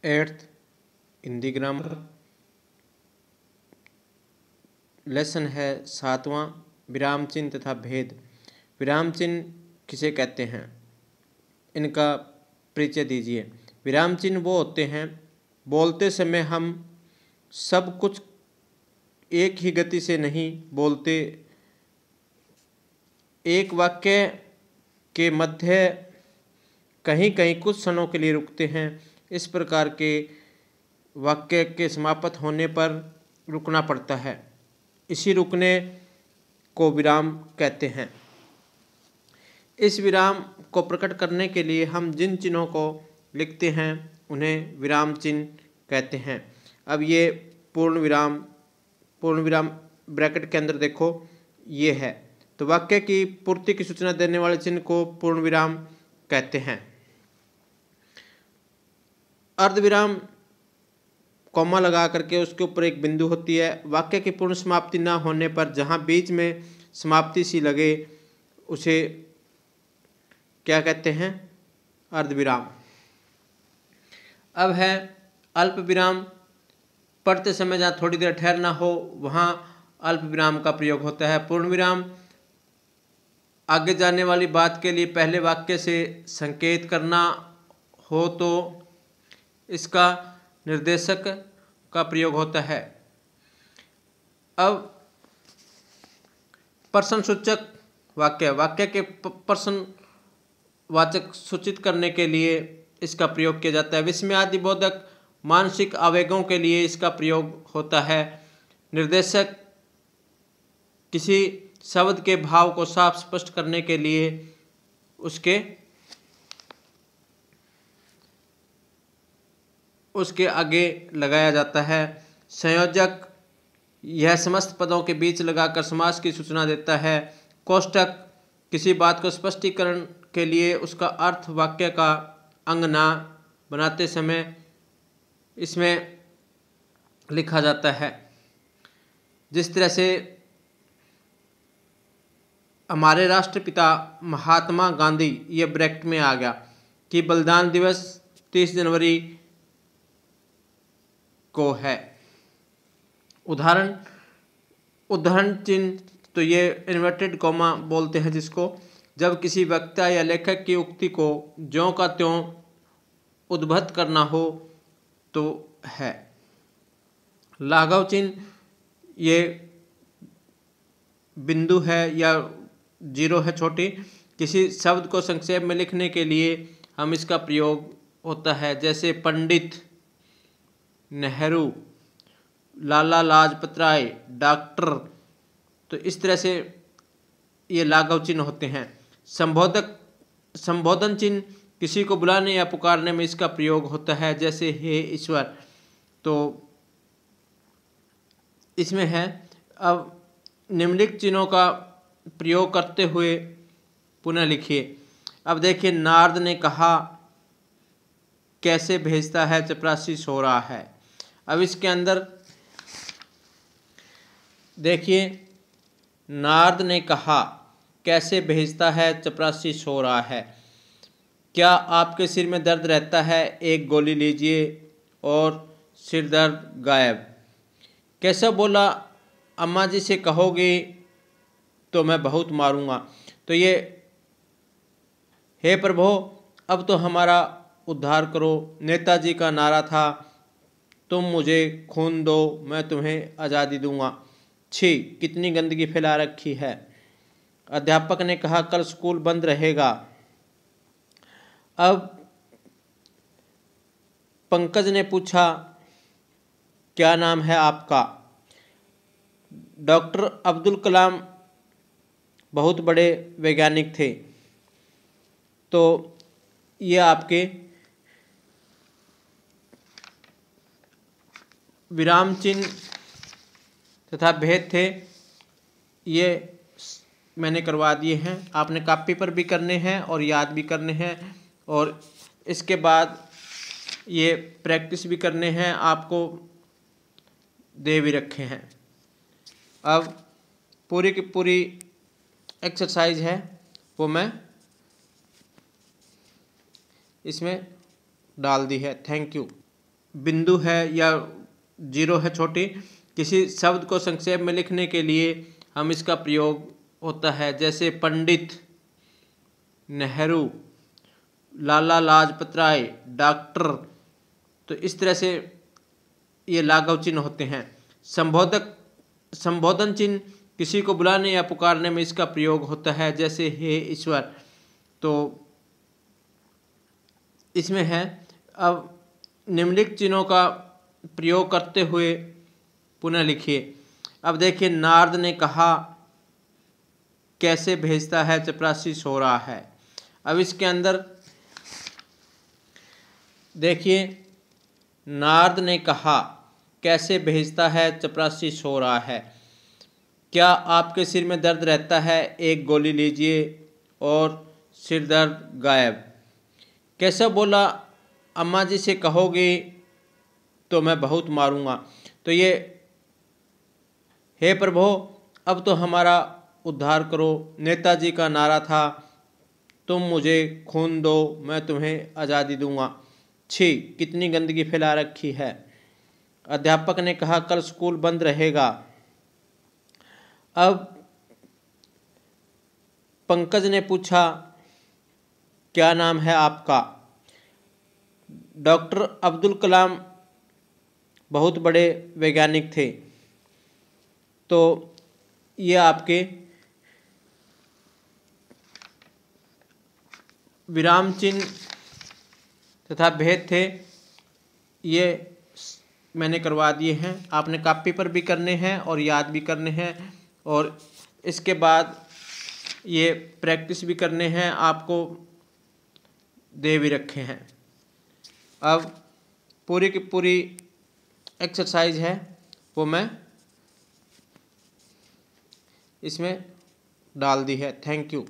Eighth Hindi grammar. Lesson है 7वां, विराम चिन्ह तथा भेद। विराम चिन्ह किसे कहते हैं, इनका परिचय दीजिए। विराम चिन्ह वो होते हैं, बोलते समय हम सब कुछ एक ही गति से नहीं बोलते, एक वाक्य के मध्य कहीं कहीं कुछ क्षणों के लिए रुकते हैं। इस प्रकार के वाक्य के समाप्त होने पर रुकना पड़ता है, इसी रुकने को विराम कहते हैं। इस विराम को प्रकट करने के लिए हम जिन चिन्हों को लिखते हैं उन्हें विराम चिन्ह कहते हैं। अब ये पूर्ण विराम ब्रैकेट के अंदर देखो ये है, तो वाक्य की पूर्ति की सूचना देने वाले चिन्ह को पूर्ण विराम कहते हैं। अर्धविराम कॉमा लगा करके उसके ऊपर एक बिंदु होती है। वाक्य की पूर्ण समाप्ति न होने पर जहाँ बीच में समाप्ति सी लगे उसे क्या कहते हैं, अर्धविराम। अब है अल्प विराम। पढ़ते समय जहाँ थोड़ी देर ठहरना हो वहाँ अल्प विराम का प्रयोग होता है। पूर्ण विराम आगे जाने वाली बात के लिए पहले वाक्य से संकेत करना हो तो इसका निर्देशक का प्रयोग होता है। अब प्रश्न सूचक वाक्य के प्रश्न वाचक सूचित करने के लिए इसका प्रयोग किया जाता है। विस्मयादिबोधक मानसिक आवेगों के लिए इसका प्रयोग होता है। निर्देशक किसी शब्द के भाव को साफ स्पष्ट करने के लिए उसके आगे लगाया जाता है। संयोजक यह समस्त पदों के बीच लगाकर समास की सूचना देता है। कोष्टक किसी बात को स्पष्टीकरण के लिए उसका अर्थ वाक्य का अंग ना बनाते समय इसमें लिखा जाता है। जिस तरह से हमारे राष्ट्रपिता महात्मा गांधी, ये ब्रैकेट में आ गया कि बलिदान दिवस 30 जनवरी को है। उदाहरण चिन्ह तो ये इन्वर्टेड कॉमा बोलते हैं जिसको, जब किसी वक्ता या लेखक की उक्ति को ज्यों का त्यों उद्धृत करना हो तो है। लाघव चिन्ह ये बिंदु है या जीरो है छोटी, किसी शब्द को संक्षेप में लिखने के लिए हम इसका प्रयोग होता है। जैसे पंडित, नेहरू, लाला लाजपत राय, डॉक्टर, तो इस तरह से ये लाघव चिन्ह होते हैं। संबोधन चिन्ह किसी को बुलाने या पुकारने में इसका प्रयोग होता है। जैसे हे ईश्वर, तो इसमें है। अब निम्नलिखित चिन्हों का प्रयोग करते हुए पुनः लिखिए। अब देखिए, नारद ने कहा कैसे भेजता है, चपरासी सो रहा है। अब इसके अंदर देखिए, नारद ने कहा कैसे भेजता है, चपरासी सो रहा है। क्या आपके सिर में दर्द रहता है, एक गोली लीजिए और सिर दर्द गायब। कैसा बोला, अम्मा जी से कहोगे तो मैं बहुत मारूंगा। तो ये हे प्रभु अब तो हमारा उद्धार करो। नेताजी का नारा था, तुम मुझे खून दो मैं तुम्हें आज़ादी दूंगा। छी, कितनी गंदगी फैला रखी है। अध्यापक ने कहा कल स्कूल बंद रहेगा। अब पंकज ने पूछा क्या नाम है आपका। डॉक्टर अब्दुल कलाम बहुत बड़े वैज्ञानिक थे। तो ये आपके विराम चिन्ह तथा भेद थे, ये मैंने करवा दिए हैं। आपने कॉपी पर भी करने हैं और याद भी करने हैं, और इसके बाद ये प्रैक्टिस भी करने हैं, आपको दे भी रखे हैं। अब पूरी की पूरी एक्सरसाइज है वो मैं इसमें डाल दी है। Thank you. बिंदु है या जीरो है छोटी, किसी शब्द को संक्षेप में लिखने के लिए हम इसका प्रयोग होता है। जैसे पंडित, नेहरू, लाला लाजपत राय, डॉक्टर। तो इस तरह से ये लाघव चिन्ह होते हैं। संबोधन चिन्ह किसी को बुलाने या पुकारने में इसका प्रयोग होता है। जैसे हे ईश्वर। तो इसमें है। अब निम्नलिखित चिन्हों का प्रयोग करते हुए पुनः लिखिए। अब देखिए, नारद ने कहा कैसे भेजता है चपरासी सो रहा है। अब इसके अंदर देखिए, नारद ने कहा कैसे भेजता है चपरासी सो रहा है। क्या आपके सिर में दर्द रहता है, एक गोली लीजिए और सिर दर्द गायब। केशव बोला, अम्मा जी से कहोगे तो मैं बहुत मारूंगा। तो ये, हे प्रभु अब तो हमारा उद्धार करो। नेताजी का नारा था, तुम मुझे खून दो मैं तुम्हें आज़ादी दूंगा। छी, कितनी गंदगी फैला रखी है। अध्यापक ने कहा कल स्कूल बंद रहेगा। अब पंकज ने पूछा क्या नाम है आपका। डॉक्टर अब्दुल कलाम बहुत बड़े वैज्ञानिक थे। तो ये आपके विराम चिन्ह तथा भेद थे, ये मैंने करवा दिए हैं। आपने कॉपी पर भी करने हैं और याद भी करने हैं, और इसके बाद ये प्रैक्टिस भी करने हैं, आपको दे भी रखे हैं। अब पूरी की पूरी एक्सरसाइज है वो मैं इसमें डाल दी है। Thank you.